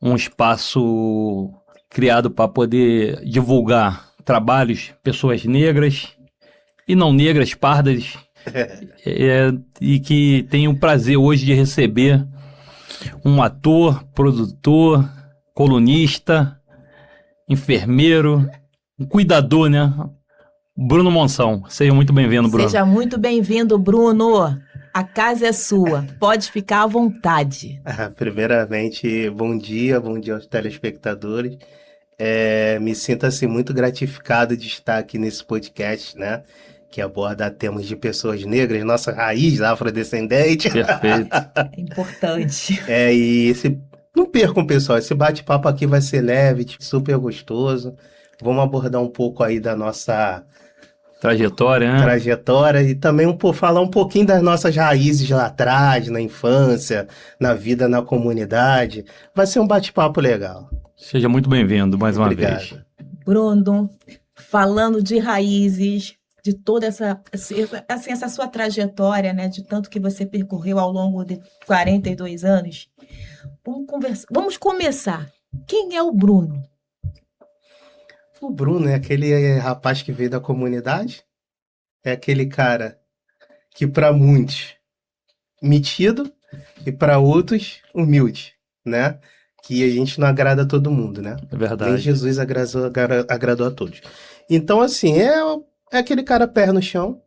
um espaço criado para poder divulgar trabalhos, pessoas negras e não negras, pardas, e que tenho o prazer hoje de receber um ator, produtor, colunista, enfermeiro, um cuidador, né? Bruno Monção. Seja muito bem-vindo, Bruno. Seja muito bem-vindo, Bruno. A casa é sua. Pode ficar à vontade. Primeiramente, bom dia aos telespectadores. Me sinto assim muito gratificado de estar aqui nesse podcast, né? Que aborda temas de pessoas negras, nossa raiz afrodescendente. Perfeito. É importante. Não percam, pessoal, esse bate-papo aqui vai ser leve, super gostoso. Vamos abordar um pouco aí da nossa trajetória, né? Trajetória e também falar um pouquinho das nossas raízes lá atrás, na infância, na vida na comunidade. Vai ser um bate-papo legal. Seja muito bem-vindo mais uma Obrigado. vez. Bruno, falando de raízes, de toda essa sua trajetória, né, de tanto que você percorreu ao longo de 42 anos, vamos começar. Quem é o Bruno? O Bruno é aquele rapaz que veio da comunidade, é aquele cara que para muitos metido e para outros humilde, né? Que a gente não agrada a todo mundo, né? É verdade. Nem Jesus agradou a todos. Então, assim, é aquele cara pé no chão,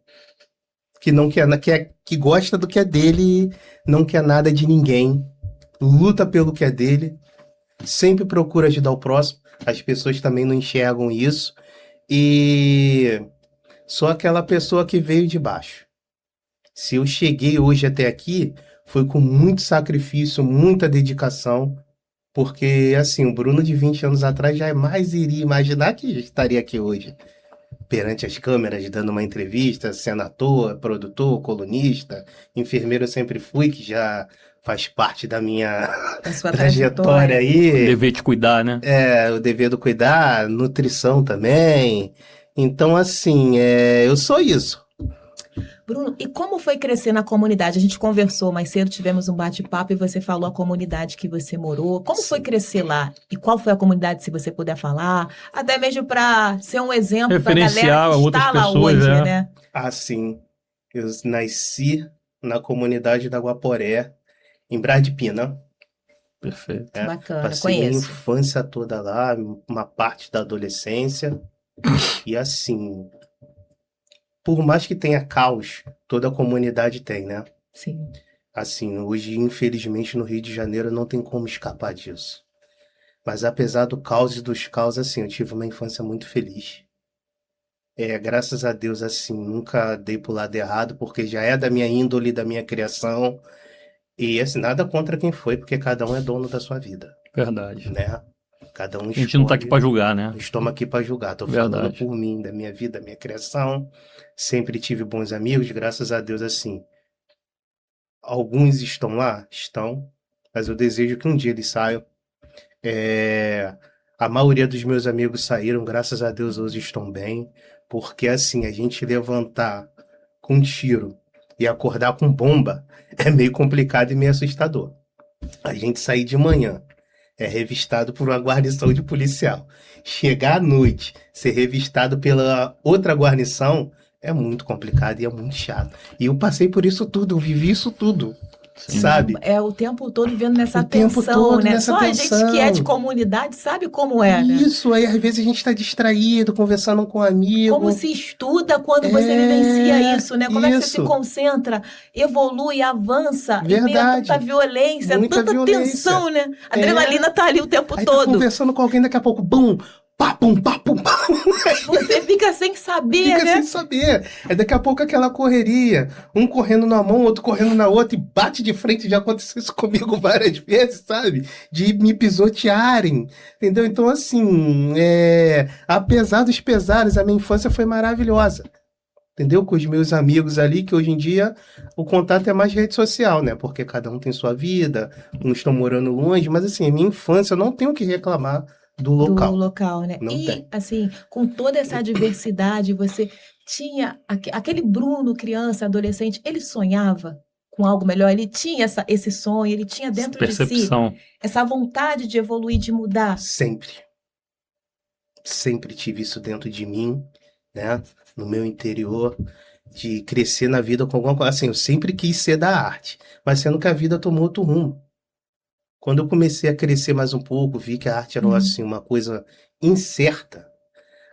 que não quer, que gosta do que é dele, não quer nada de ninguém, luta pelo que é dele, sempre procura ajudar o próximo. As pessoas também não enxergam isso. E sou aquela pessoa que veio de baixo. Se eu cheguei hoje até aqui, foi com muito sacrifício, muita dedicação, porque, assim, o Bruno de 20 anos atrás jamais iria imaginar que estaria aqui hoje, perante as câmeras, dando uma entrevista, sendo ator, produtor, colunista, enfermeiro eu sempre fui, que já faz parte da minha trajetória aí. O dever de cuidar, né? O dever do cuidar, nutrição também. Então, assim, eu sou isso. Bruno, e como foi crescer na comunidade? A gente conversou mais cedo, tivemos um bate-papo e você falou a comunidade que você morou. Como foi crescer lá? E qual foi a comunidade, se você puder falar? Até mesmo para ser um exemplo para a galera que está lá hoje, né? Sim. Eu nasci na comunidade da Guaporé, em Bradipina. Perfeito. Bacana, passei conheço. Minha infância toda lá, uma parte da adolescência. E assim, por mais que tenha caos, toda a comunidade tem, né? Sim. Assim, hoje, infelizmente, no Rio de Janeiro não tem como escapar disso. Mas apesar do caos e dos caos, assim, eu tive uma infância muito feliz. Graças a Deus, assim, nunca dei pro lado errado, porque já é da minha índole, da minha criação. E, assim, nada contra quem foi, porque cada um é dono da sua vida. Verdade. Né? Cada um escolhe. A gente não tá aqui pra julgar, né? Não estamos aqui pra julgar. Tô falando por mim, da minha vida, da minha criação. Sempre tive bons amigos, graças a Deus, assim. Alguns estão lá? Estão. Mas eu desejo que um dia eles saiam. A maioria dos meus amigos saíram, graças a Deus, hoje estão bem. Porque, assim, a gente levantar com tiro e acordar com bomba é meio complicado e meio assustador. A gente sair de manhã, revistado por uma guarnição de policial. Chegar à noite, ser revistado pela outra guarnição, é muito complicado e é muito chato. E eu passei por isso tudo, eu vivi isso tudo. Sim. Sabe? O tempo todo vivendo nessa tensão, né? Só a gente que é de comunidade sabe como é, né? Isso, aí às vezes a gente tá distraído, conversando com um amigo. Como se estuda quando você vivencia isso, né? Como é que você se concentra, evolui, avança, Verdade. em meio a tanta violência, tanta tensão, né? A adrenalina tá ali o tempo aí todo. Tá conversando com alguém, daqui a pouco, bum! Papum. Você fica sem saber, né? Sem saber. Aí daqui a pouco aquela correria, um correndo na mão, outro correndo na outra, e bate de frente. Já aconteceu isso comigo várias vezes, sabe? De me pisotearem, entendeu? Então, assim, apesar dos pesares, a minha infância foi maravilhosa. Entendeu? Com os meus amigos ali, que hoje em dia o contato é mais rede social, né? Porque cada um tem sua vida, uns estão morando longe, mas assim, a minha infância eu não tenho o que reclamar do local, né? Não e, tem. assim, com toda essa diversidade, você tinha aquele Bruno, criança, adolescente, ele sonhava? com algo melhor? Ele tinha esse sonho, ele tinha dentro de si Percepção. essa vontade de evoluir, de mudar? Sempre. Sempre tive isso dentro de mim, né? No meu interior, de crescer na vida com alguma coisa. Assim, eu sempre quis ser da arte, mas sendo que a vida tomou outro rumo. Quando eu comecei a crescer mais um pouco, vi que a arte era assim, uma coisa incerta.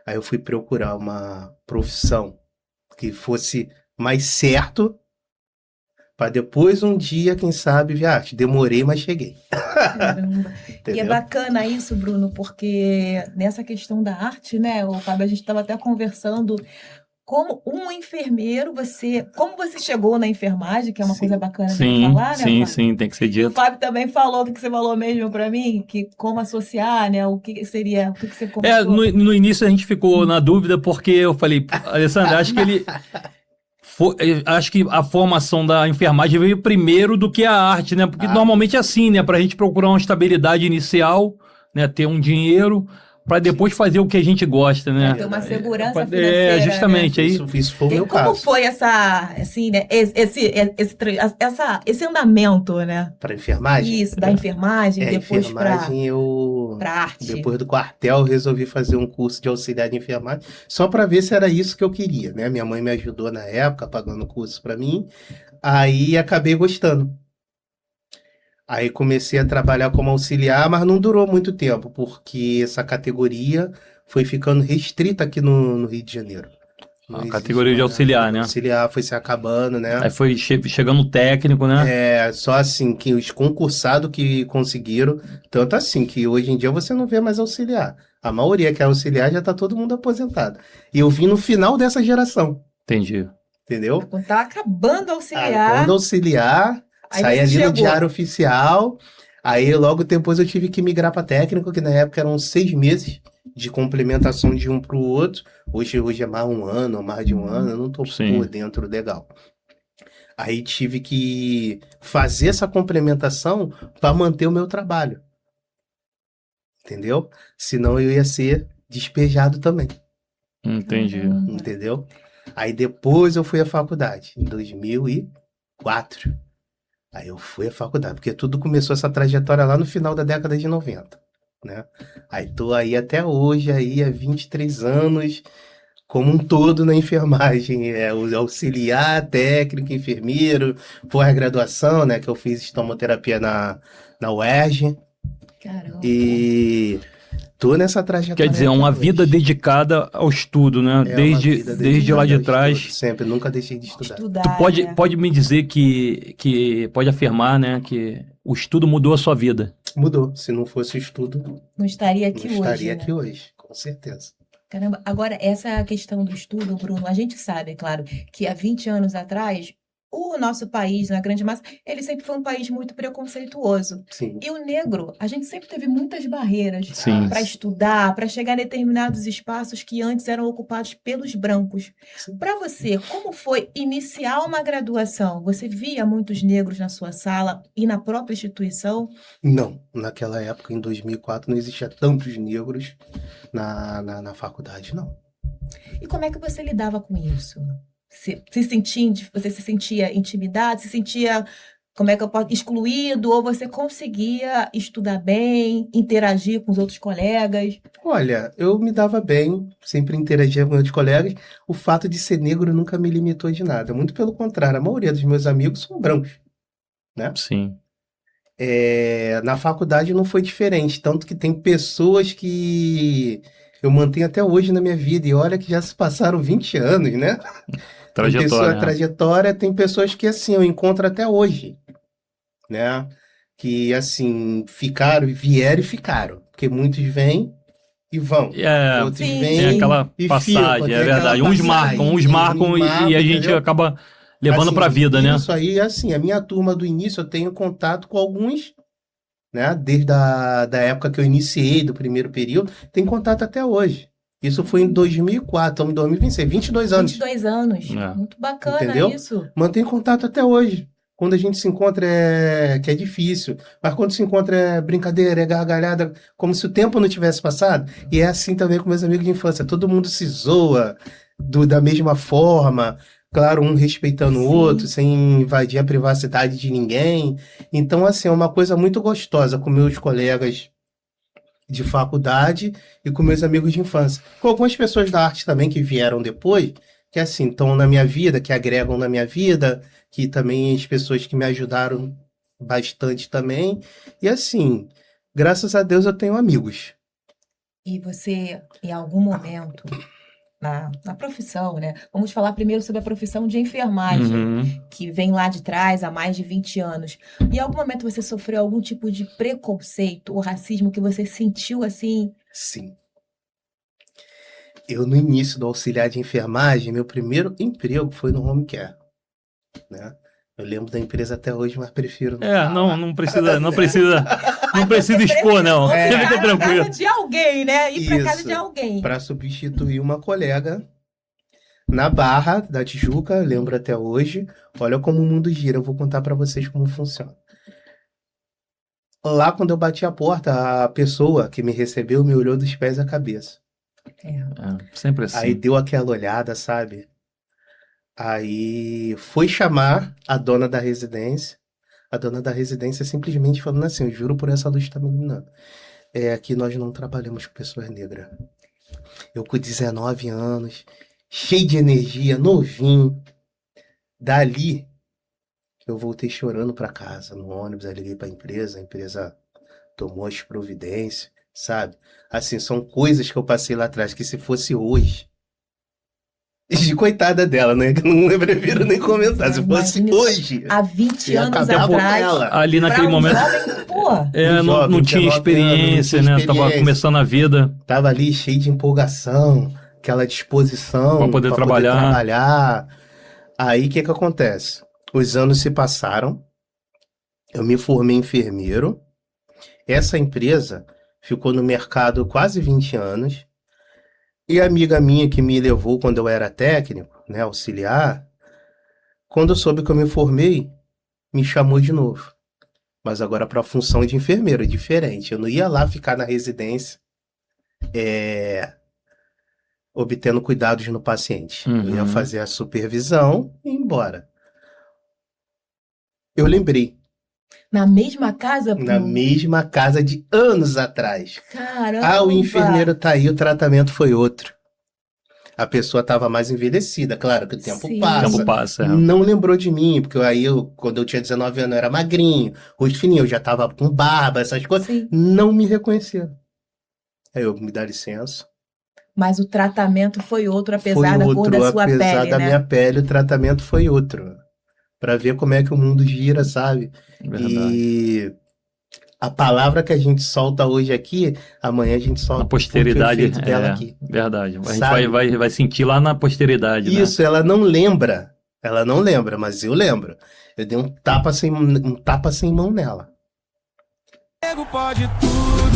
Aí eu fui procurar uma profissão que fosse mais certo, para depois um dia, quem sabe, ver arte. Demorei, mas cheguei. Caramba. E é Entendeu? bacana isso, Bruno, porque nessa questão da arte, né, o Fábio, a gente estava até conversando como um enfermeiro, como você chegou na enfermagem, que é uma Sim. coisa bacana de Sim, falar, né, sim, Fábio? sim, tem que ser O dito. Fábio também falou o que você falou mesmo para mim, que como associar, né, o que seria, o que você É, comentou. no início a gente ficou na dúvida porque eu falei, Alessandra, acho que a formação da enfermagem veio primeiro do que a arte, né? Porque Ah. normalmente é assim, né? Pra gente procurar uma estabilidade inicial, né? Ter um dinheiro, pra depois fazer o que a gente gosta, né? Ter uma segurança É, financeira, justamente. Aí, Isso foi o meu como caso. foi assim, né, esse andamento, né? Para enfermagem? Isso, da enfermagem, depois Enfermagem para arte. depois do quartel, eu resolvi fazer um curso de auxiliar de enfermagem, só para ver se era isso que eu queria, né? Minha mãe me ajudou na época, pagando o curso para mim, aí acabei gostando. Aí comecei a trabalhar como auxiliar, mas não durou muito tempo, porque essa categoria foi ficando restrita aqui no Rio de Janeiro. Não a existe categoria de mais. auxiliar, né? Auxiliar foi se acabando, né? Aí foi chegando o técnico, né? É, só assim que os concursados que conseguiram, tanto assim que hoje em dia você não vê mais auxiliar. A maioria que é auxiliar já tá todo mundo aposentado. E eu vim no final dessa geração, Entendi. entendeu? Quando tá acabando auxiliar, Quando auxiliar, aí saí você ali no chegou. Diário Oficial, aí logo depois eu tive que migrar para técnico, que na época eram 6 meses de complementação de um para o outro. Hoje é mais um ano, mais de um ano, eu não tô Sim. por dentro legal. Aí tive que fazer essa complementação para manter o meu trabalho. Entendeu? Senão eu ia ser despejado também. Entendi. Entendeu? Aí depois eu fui à faculdade, em 2004. Aí eu fui à faculdade, porque tudo começou essa trajetória lá no final da década de 90, né? Aí tô aí até hoje, aí há 23 anos, como um todo na enfermagem, o auxiliar, técnico, enfermeiro, pós-graduação, né, que eu fiz estomoterapia na UERJ, Caramba. e tô nessa trajetória. Quer dizer, é até uma hoje. vida dedicada ao estudo, né? É uma Desde vida desde lá de dedicada ao trás. estudo, sempre, nunca deixei de estudar. Estudar, Tu né? pode me dizer que pode afirmar, né, que o estudo mudou a sua vida. Mudou, se não fosse o estudo, Não estaria não aqui estaria hoje, aqui né? hoje, com certeza. Caramba, agora essa questão do estudo, Bruno, a gente sabe, é claro, que há 20 anos atrás, o nosso país, na grande massa, ele sempre foi um país muito preconceituoso. Sim. E o negro, a gente sempre teve muitas barreiras Sim. para estudar, para chegar em determinados espaços que antes eram ocupados pelos brancos. Sim. Para você, como foi iniciar uma graduação? Você via muitos negros na sua sala e na própria instituição? Não, naquela época, em 2004, não existia tantos negros na faculdade, não. E como é que você lidava com isso? Você se sentia intimidado? Se sentia, como é que eu posso, excluído? Ou você conseguia estudar bem, interagir com os outros colegas? Olha, eu me dava bem, sempre interagia com meus colegas. O fato de ser negro nunca me limitou de nada. Muito pelo contrário, a maioria dos meus amigos são brancos, né? Sim. Na faculdade não foi diferente, tanto que tem pessoas que eu mantenho até hoje na minha vida, e olha que já se passaram 20 anos, né? Trajetória. Tem pessoas que assim eu encontro até hoje, né? Que assim vieram e ficaram, porque muitos vêm e vão, É, outros Sim, vêm tem aquela e passagem, ficam, tem é verdade. aquela Uns passagem, marcam e a gente entendeu? acaba levando Assim, pra vida, né? Isso aí, assim, a minha turma do início, eu tenho contato com alguns, né? Desde da época que eu iniciei, do primeiro período, tem contato até hoje. Isso foi em 2004, estamos em 2026, 22 anos. 22 anos. É. Muito bacana Entendeu? isso. Mantém contato até hoje. Quando a gente se encontra que é difícil, mas quando se encontra é brincadeira, é gargalhada, como se o tempo não tivesse passado. E é assim também com meus amigos de infância. Todo mundo se zoa da mesma forma. Claro, um respeitando o Sim. outro, sem invadir a privacidade de ninguém. Então, assim, é uma coisa muito gostosa com meus colegas de faculdade e com meus amigos de infância. Com algumas pessoas da arte também que vieram depois, que assim, estão na minha vida, que agregam na minha vida, que também as pessoas que me ajudaram bastante também. E assim, graças a Deus eu tenho amigos. E você, em algum momento, na profissão, né? Vamos falar primeiro sobre a profissão de enfermagem, Uhum. que vem lá de trás há mais de 20 anos. Em algum momento você sofreu algum tipo de preconceito ou racismo que você sentiu assim? Sim. Eu, no início do auxiliar de enfermagem, meu primeiro emprego foi no home care, né? Eu lembro da empresa até hoje, mas prefiro não falar. Não precisa expor, não. Você Fica precisou ficar na tranquilo. casa de alguém, né? Ir pra casa Isso. de alguém. Para substituir uma colega na Barra da Tijuca, eu lembro até hoje. Olha como o mundo gira, eu vou contar para vocês como funciona. Lá, quando eu bati a porta, a pessoa que me recebeu me olhou dos pés à cabeça. É. Sempre Aí assim. deu aquela olhada, sabe? Aí foi chamar a dona da residência. A dona da residência simplesmente falando assim: eu juro por essa luz que está me iluminando. Aqui nós não trabalhamos com pessoas negras. Eu com 19 anos, cheio de energia, novinho. Dali, eu voltei chorando para casa, no ônibus, aí liguei para a empresa tomou as providências, sabe? Assim, são coisas que eu passei lá atrás, que se fosse hoje. De coitada dela, né? Que eu não prefiro nem comentar. Se fosse Imagine hoje, há 20 ia anos acabar com atrás. ela. Ali naquele Pra um momento, jovem, pô, não jovem, tinha 19 experiência, anos, não né? tinha Tava experiência. começando a vida Tava ali cheio de empolgação, aquela disposição para poder pra trabalhar. trabalhar. Aí o que que acontece? Os anos se passaram, eu me formei enfermeiro. Essa empresa ficou no mercado quase 20 anos. E a amiga minha que me levou quando eu era técnico, né, auxiliar, quando soube que eu me formei, me chamou de novo. Mas agora para a função de enfermeiro, diferente. Eu não ia lá ficar na residência obtendo cuidados no paciente. Eu ia Uhum. fazer a supervisão e ir embora. Eu lembrei, na mesma casa, pô. na mesma casa de anos atrás. Caramba. O enfermeiro tá aí, o tratamento foi outro. A pessoa estava mais envelhecida, claro que o tempo Sim. O passa. tempo passa. Não lembrou de mim, porque aí quando eu tinha 19 anos, eu era magrinho, rosto fininho, eu já tava com barba, essas coisas. Sim. Não me reconheceram. Aí eu, me dá licença. Mas o tratamento foi outro, apesar Foi da cor outro, da sua apesar pele, da né? minha pele, o tratamento foi outro. Pra ver como é que o mundo gira, sabe? Verdade. E a palavra que a gente solta hoje aqui, amanhã a gente solta Na posteridade, o efeito dela aqui. verdade. A gente Sabe? vai sentir lá na posteridade, né? Isso, ela não lembra. Ela não lembra, mas eu lembro. Eu dei um tapa sem mão nela. Pode tudo.